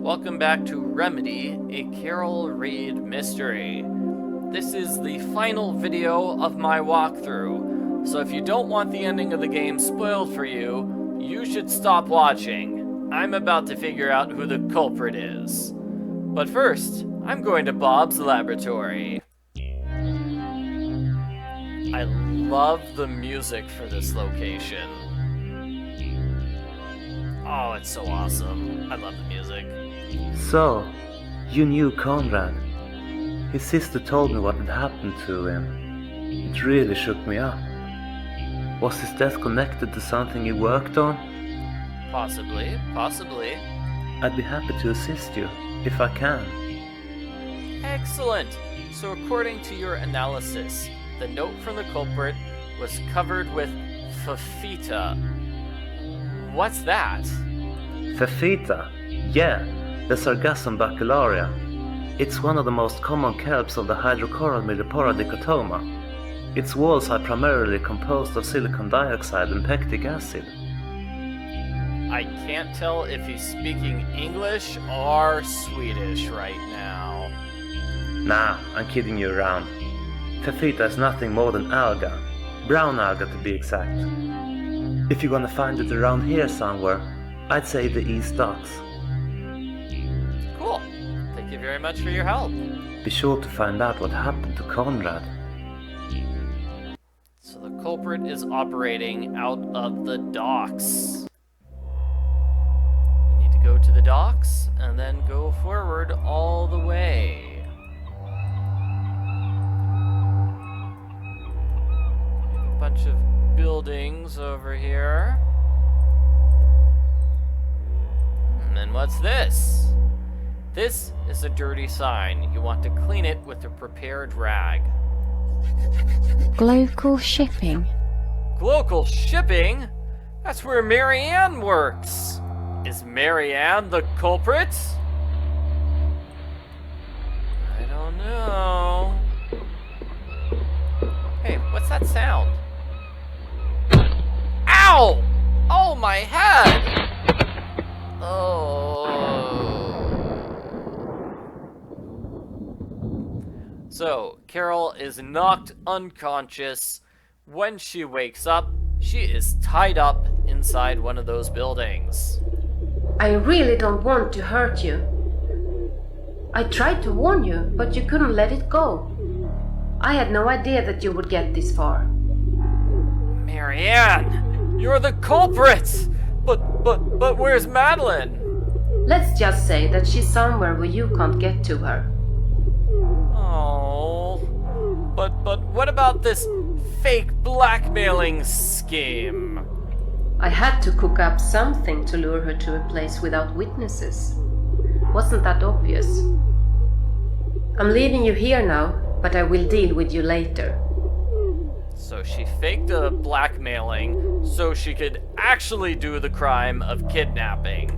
Welcome back to Remedy, a Carol Reed mystery. This is the final video of my walkthrough, so if you don't want the ending of the game spoiled for you, you should stop watching. I'm about to figure out who the culprit is. But first, I'm going to Bob's laboratory. I love the music for this location. Oh, it's so awesome. I love the music. So, you knew Conrad. His sister told me what had happened to him. It really shook me up. Was his death connected to something he worked on? Possibly. I'd be happy to assist you, if I can. Excellent! So according to your analysis, the note from the culprit was covered with Fafita. What's that? Fafita? Yeah, the Sargassum bacularia. It's one of the most common kelps of the hydrocoral millipora dichotoma. Its walls are primarily composed of silicon dioxide and pectic acid. I can't tell if he's speaking English or Swedish right now. Nah, I'm kidding you around. Fafita is nothing more than alga. Brown alga to be exact. If you're gonna find it around here somewhere, I'd say the East Docks. Cool. Thank you very much for your help. Be sure to find out what happened to Conrad. So the culprit is operating out of the docks. You need to go to the docks and then go forward all the way. A bunch of buildings over here. And then what's this? This is a dirty sign. You want to clean it with a prepared rag. Global shipping? Global shipping? That's where Marianne works. Is Marianne the culprit? I don't know. Hey, what's that sound? Ow! Oh, my head! Oh. So, Carol is knocked unconscious. When she wakes up, she is tied up inside one of those buildings. I really don't want to hurt you. I tried to warn you, but you couldn't let it go. I had no idea that you would get this far. Marianne, you're the culprit! But where's Madeleine? Let's just say that she's somewhere where you can't get to her. Oh, but what about this fake blackmailing scheme? I had to cook up something to lure her to a place without witnesses. Wasn't that obvious? I'm leaving you here now, but I will deal with you later. So she faked a blackmailing so she could actually do the crime of kidnapping.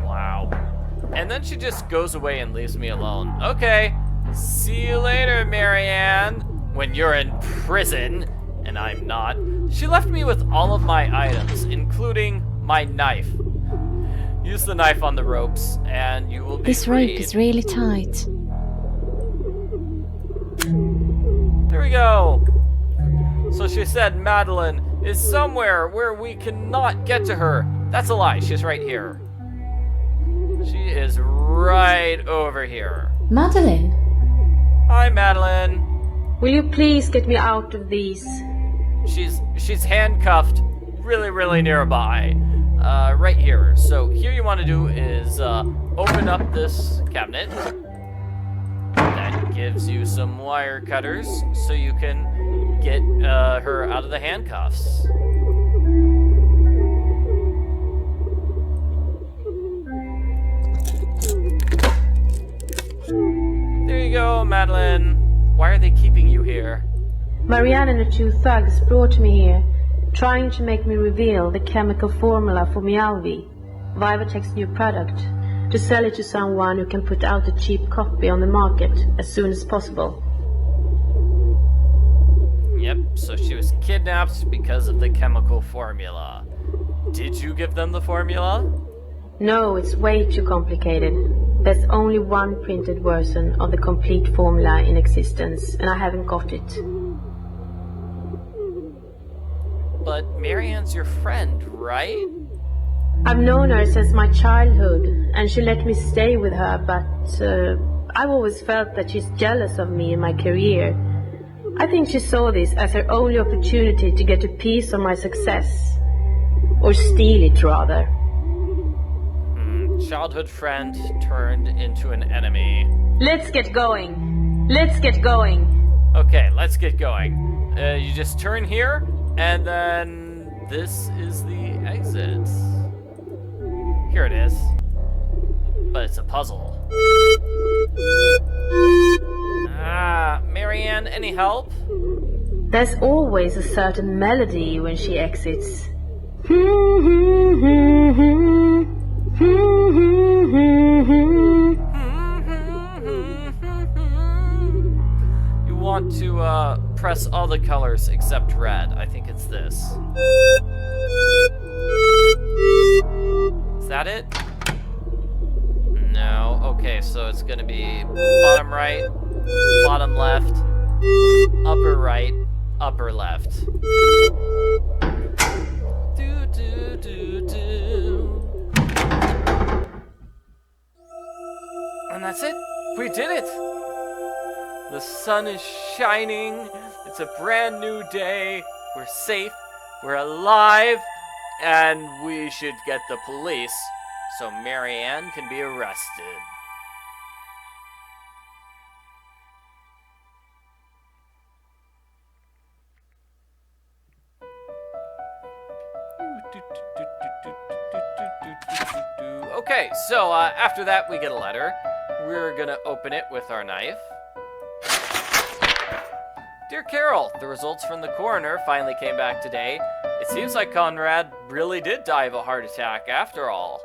Wow. And then she just goes away and leaves me alone. Okay, see you later, Marianne. When you're in prison, and I'm not. She left me with all of my items, including my knife. Use the knife on the ropes, and you will be This freed. rope is really tight. There we go. So she said Madeleine is somewhere where we cannot get to her. That's a lie. She's right here. She is right over here. Madeleine? Hi, Madeleine. Will you please get me out of these? She's handcuffed really nearby. Right here. So here you want to do is open up this cabinet. That gives you some wire cutters so you can get her out of the handcuffs. There you go, Madeleine. Why are they keeping you here? Marianne and the two thugs brought me here, trying to make me reveal the chemical formula for Mialvi, Vivatech's new product, to sell it to someone who can put out a cheap copy on the market as soon as possible. Yep, so she was kidnapped because of the chemical formula. Did you give them the formula? No, it's way too complicated. There's only one printed version of the complete formula in existence, and I haven't got it. But Marianne's your friend, right? I've known her since my childhood, and she let me stay with her, but I've always felt that she's jealous of me and my career. I think she saw this as her only opportunity to get a piece of my success. Or steal it, rather. Childhood friend turned into an enemy. Let's get going. Let's get going. Okay, let's get going. You just turn here, and then this is the exit. Here it is. But it's a puzzle. Marianne, any help? There's always a certain melody when she exits. You want to press all the colors except red. I think it's this. Is that it? No. Okay, so it's gonna be bottom right, bottom left, upper right, upper left. Do do do do. And that's it. We did it. The sun is shining. It's a brand new day. We're safe. We're alive. And we should get the police so Marianne can be arrested. Okay, so after that we get a letter. We're gonna open it with our knife. Dear Carol, the results from the coroner finally came back today. It seems like Conrad really did die of a heart attack after all.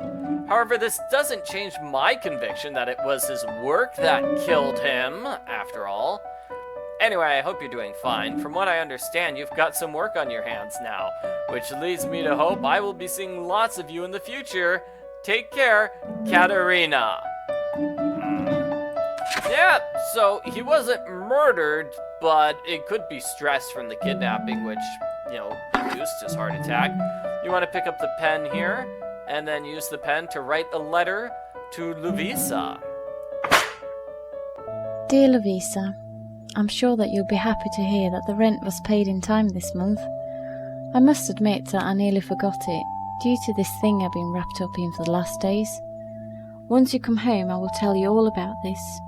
However, this doesn't change my conviction that it was his work that killed him, after all. Anyway, I hope you're doing fine. From what I understand, you've got some work on your hands now, which leads me to hope I will be seeing lots of you in the future. Take care, Katerina. Yeah, so he wasn't murdered, but it could be stress from the kidnapping, which, induced his heart attack. You want to pick up the pen here, and then use the pen to write a letter to Lovisa. Dear Lovisa, I'm sure that you'll be happy to hear that the rent was paid in time this month. I must admit that I nearly forgot it, due to this thing I've been wrapped up in for the last days. Once you come home, I will tell you all about this.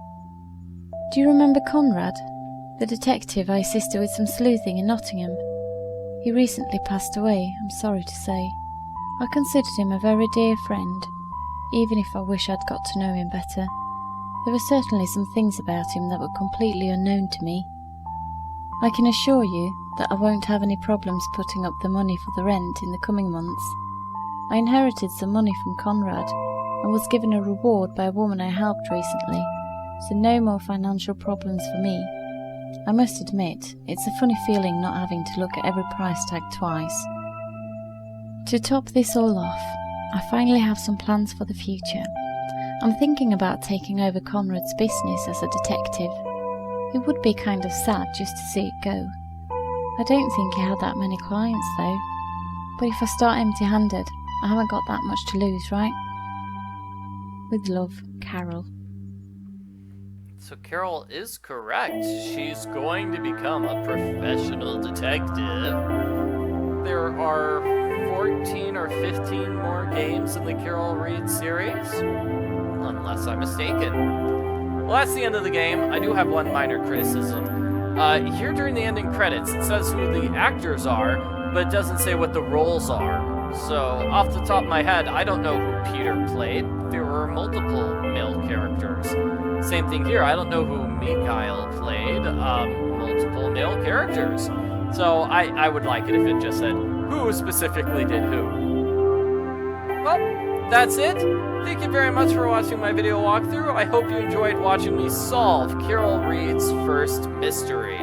Do you remember Conrad, the detective I assisted with some sleuthing in Nottingham? He recently passed away, I'm sorry to say. I considered him a very dear friend, even if I wish I'd got to know him better. There were certainly some things about him that were completely unknown to me. I can assure you that I won't have any problems putting up the money for the rent in the coming months. I inherited some money from Conrad and was given a reward by a woman I helped recently, so no more financial problems for me. I must admit, it's a funny feeling not having to look at every price tag twice. To top this all off, I finally have some plans for the future. I'm thinking about taking over Conrad's business as a detective. It would be kind of sad just to see it go. I don't think he had that many clients though. But if I start empty-handed, I haven't got that much to lose, right? With love, Carol. So Carol is correct. She's going to become a professional detective. There are 14 or 15 more games in the Carol Reed series, unless I'm mistaken. Well, that's the end of the game. I do have one minor criticism. Here during the ending credits, it says who the actors are, but it doesn't say what the roles are. So, off the top of my head, I don't know who Peter played. There were multiple male characters. Same thing here, I don't know who Mikhail played. Multiple male characters. So, I would like it if it just said who specifically did who. Well, that's it. Thank you very much for watching my video walkthrough. I hope you enjoyed watching me solve Carol Reed's first mystery.